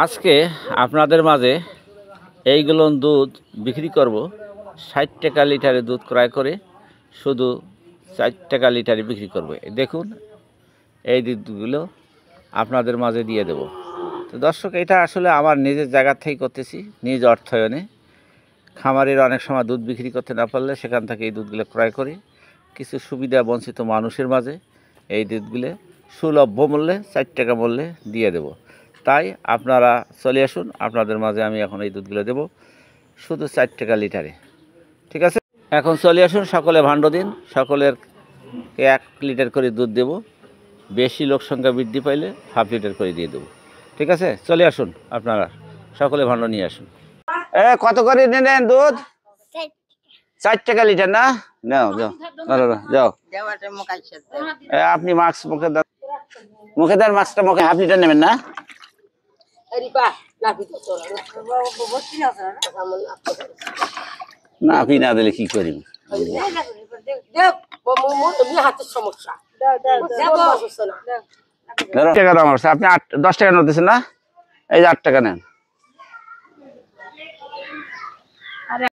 আজকে আপনাদের মাঝে এইগুলো দুধ বিক্রি করব ৬০ টাকা লিটারে দুধ ক্রয় করে শুধু ৪ টাকা লিটারে বিক্রি করব। দেখুন এই দুধগুলো আপনাদের মাঝে দিয়ে দেব। তো দর্শক, এটা আসলে আমার নিজের জায়গা থেকেই করতেছি, নিজ অর্থায়নে। খামারের অনেক সময় দুধ বিক্রি করতে না পারলে সেখান থেকে এই দুধগুলো ক্রয় করি কিছু সুবিধা বঞ্চিত মানুষের মাঝে এই দুধগুলো সুলভ্য মূল্যে ৪ টাকা মূল্যে দিয়ে দেব। তাই আপনারা চলে আসুন, আপনাদের মাঝে আমি এখন এই দুধগুলো দেব শুধু ৪ টাকা লিটারে। ঠিক আছে, এখন চলে আসুন, সকলে ভাণ্ড দিন, সকলের ১ লিটার করে দুধ দেব। বেশি লোক সংখ্যা বৃদ্ধি পাইলে হাফ লিটার করে দিয়ে দেবো। ঠিক আছে, চলে আসুন, আপনারা সকলে ভাণ্ড নিয়ে আসুন। কত করে নেন দুধ? ৪ টাকা লিটার না? নাও যাও যাও। আপনি মাস্ক মুখে দেন, মুখে দেন মাস্কটা, মুখে হাফ লিটার নেবেন না? না আপনি না দিলে কি করি? আপনি 10 টাকা নিতেছেন না? এই যে 8 টাকা নেন।